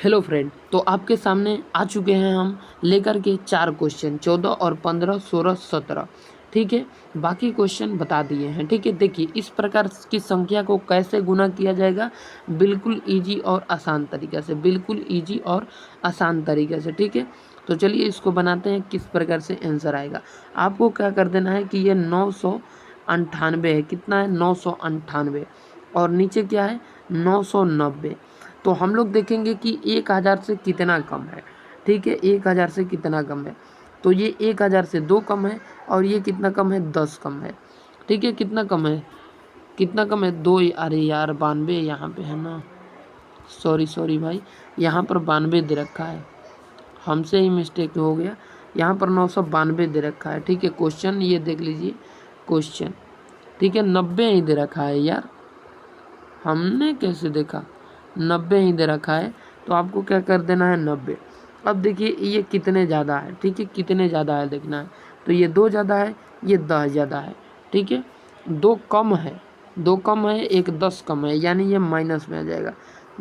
Hello friend, तो आपके सामने आ चुके हैं हम लेकर के 4 क्वेश्चन 14 और 15, 16, 17। ठीक है, बाकी क्वेश्चन बता दिए हैं। ठीक है, देखिए इस प्रकार की संख्या को कैसे गुना किया जाएगा, बिल्कुल ईजी और आसान तरीके से, बिल्कुल ईजी और आसान तरीके से। ठीक है, तो चलिए इसको बनाते हैं, किस प्रकार से आंसर आएगा। आपको क्या कर देना है कि ये 998 है। कितना है? 998। और नीचे क्या है? 990। तो हम लोग देखेंगे कि 1000 से कितना कम है। ठीक है, 1000 से कितना कम है, तो ये 1000 से 2 कम है, और ये कितना कम है? 10 कम है। ठीक है, कितना कम है? कितना कम है? 2। अरे यार 92 यहाँ पे है ना, सॉरी भाई, यहाँ पर 92 दे रखा है, हमसे ही मिस्टेक हो गया। यहाँ पर 992 दे रखा है। ठीक है, क्वेश्चन ये देख लीजिए क्वेश्चन। ठीक है, 90 ही दे रखा है यार, हमने कैसे देखा? 90 ही दे रखा है, तो आपको क्या कर देना है? 90। अब देखिए ये कितने ज़्यादा है। ठीक है, कितने ज़्यादा है देखना है, तो ये 2 ज़्यादा है, ये 10 ज़्यादा है। ठीक है, 2 कम है, 2 कम है, एक 10 कम है, यानी ये माइनस में आ जाएगा।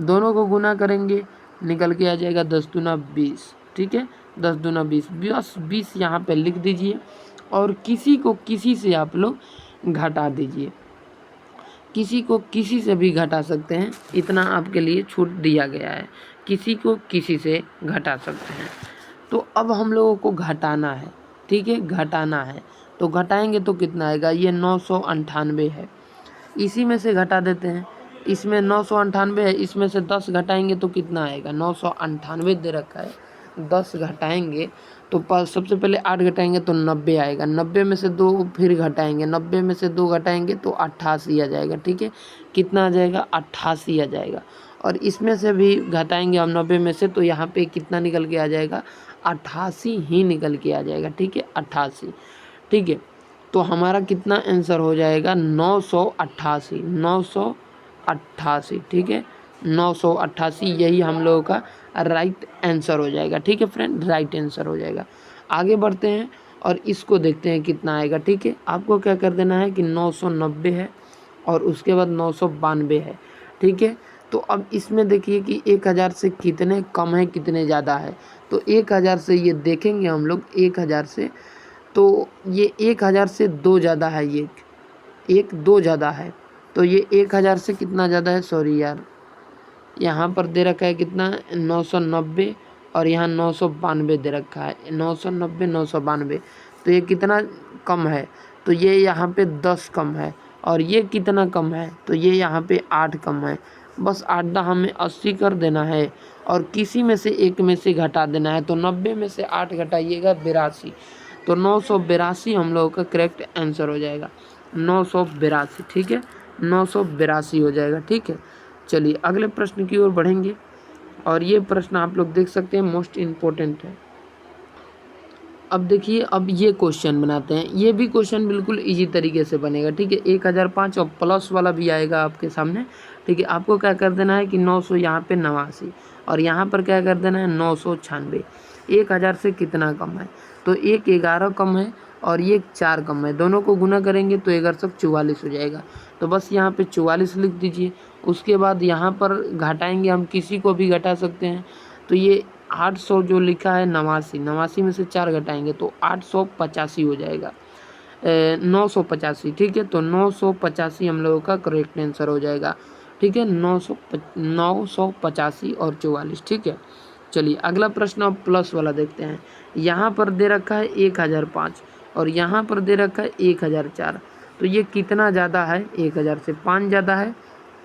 दोनों को गुना करेंगे, निकल के आ जाएगा 10 दूना 20। ठीक है, 10 दूना 20, बस 20 यहाँ पे लिख दीजिए, और किसी को किसी से आप लोग घटा दीजिए। किसी को किसी से भी घटा सकते हैं, इतना आपके लिए छूट दिया गया है, किसी को किसी से घटा सकते हैं। तो अब हम लोगों को घटाना है। ठीक है, घटाना है, तो घटाएंगे तो कितना आएगा? ये 998 है, इसी में से घटा देते हैं। इसमें 998 है, इसमें से 10 घटाएंगे तो कितना आएगा? 998 दे रखा है, 10 घटाएंगे तो सबसे पहले 8 घटाएंगे तो 90 आएगा। 90 में से 2 फिर घटाएंगे, 90 में से 2 घटाएंगे तो 88 आ जाएगा। ठीक है, कितना आ जाएगा? 88 आ जाएगा। और इसमें से भी घटाएंगे हम 90 में से, तो यहाँ पे कितना निकल के आ जाएगा? 88 ही निकल के आ जाएगा। ठीक है, 88। ठीक है, तो हमारा कितना आंसर हो जाएगा? 988, 988। ठीक है, 988 यही हम लोगों का राइट आंसर हो जाएगा। ठीक है फ्रेंड, राइट आंसर हो जाएगा। आगे बढ़ते हैं और इसको देखते हैं कितना आएगा। ठीक है, आपको क्या कर देना है कि 990 है, और उसके बाद 992 है। ठीक है, तो अब इसमें देखिए कि 1000 से कितने कम है, कितने ज़्यादा है। तो 1000 से ये देखेंगे हम लोग, 1000 से, तो ये 1000 से 2 ज़्यादा है, ये 2 ज़्यादा है, तो ये 1000 से कितना ज़्यादा है? सॉरी यार, यहाँ पर दे रखा है कितना? 990, और यहाँ 992 दे रखा है, 990, 992। तो ये कितना कम है? तो ये यहाँ पे 10 कम है, और ये कितना कम है? तो ये यहाँ पे 8 कम है। बस 8 हमें 80 कर देना है, और किसी में से एक में से घटा देना है। तो 90 में से 8 घटाइएगा 82, तो 982 हम लोगों का करेक्ट आंसर हो जाएगा, 982। ठीक है, 982 हो जाएगा। ठीक है, चलिए अगले प्रश्न की ओर बढ़ेंगे, और ये प्रश्न आप लोग देख सकते हैं, मोस्ट इम्पोर्टेंट है। अब देखिए, अब ये क्वेश्चन बनाते हैं, ये भी क्वेश्चन बिल्कुल इजी तरीके से बनेगा। ठीक है, 1005 और प्लस वाला भी आएगा आपके सामने। ठीक है, आपको क्या कर देना है कि 900 यहाँ पे 89, और यहाँ पर क्या कर देना है? 996। 1000 से कितना कम है? तो एक 11 कम है, और ये 4 कम है, दोनों को गुना करेंगे तो 11 सब 44 हो जाएगा। तो बस यहाँ पे 44 लिख दीजिए। उसके बाद यहाँ पर घटाएंगे, हम किसी को भी घटा सकते हैं। तो ये 800 जो लिखा है 89, 89 में से 4 घटाएंगे तो 885 हो जाएगा, 985। ठीक है, तो 985 हम लोगों का करेक्ट आंसर हो जाएगा। ठीक है, 985 और 44। ठीक है, चलिए अगला प्रश्न अब प्लस वाला देखते हैं। यहाँ पर दे रखा है 1005, और यहाँ पर दे रखा है 1004। तो ये कितना ज़्यादा है? 1000 से 5 ज़्यादा है,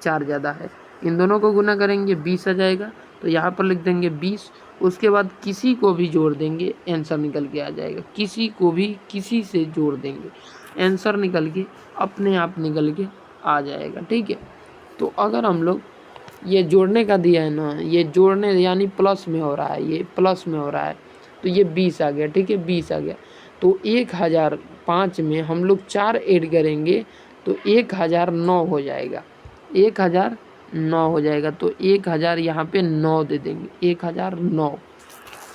4 ज़्यादा है। इन दोनों को गुना करेंगे 20 आ जाएगा, तो यहाँ पर लिख देंगे 20। उसके बाद किसी को भी जोड़ देंगे, आंसर निकल के आ जाएगा। किसी को भी किसी से जोड़ देंगे, आंसर निकल के अपने आप निकल के आ जाएगा। ठीक है, तो अगर हम लोग ये जोड़ने का दिया है ना, ये जोड़ने यानी प्लस में हो रहा है, ये प्लस में हो रहा है, तो ये 20 आ गया। ठीक है, 20 आ गया, तो 1005 में हम लोग 4 ऐड करेंगे तो 1009 हो जाएगा, 1009 हो जाएगा। तो 1000 यहाँ पे 9 दे देंगे, 1009।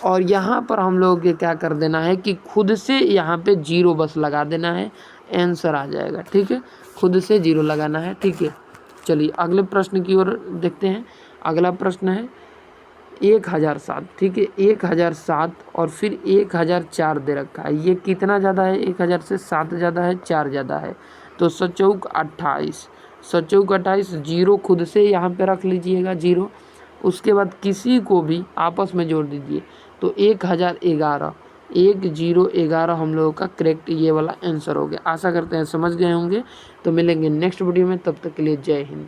और यहाँ पर हम लोग के क्या कर देना है कि खुद से यहाँ पे 0 बस लगा देना है, आंसर आ जाएगा। ठीक है, खुद से 0 लगाना है। ठीक है, चलिए अगले प्रश्न की ओर देखते हैं। अगला प्रश्न है 1007, ठीक है, 1007 और फिर 1004 दे रखा है। ये कितना ज़्यादा है? 1000 से 7 ज़्यादा है, 4 ज़्यादा है। तो सचौक 28, सचौक 28, जीरो खुद से यहाँ पे रख लीजिएगा जीरो। उसके बाद किसी को भी आपस में जोड़ दीजिए। तो 1011, 1011 हम लोगों का करेक्ट ये वाला आंसर हो गया। आशा करते हैं समझ गए होंगे। तो मिलेंगे नेक्स्ट वीडियो में, तब तक के लिए जय हिंद।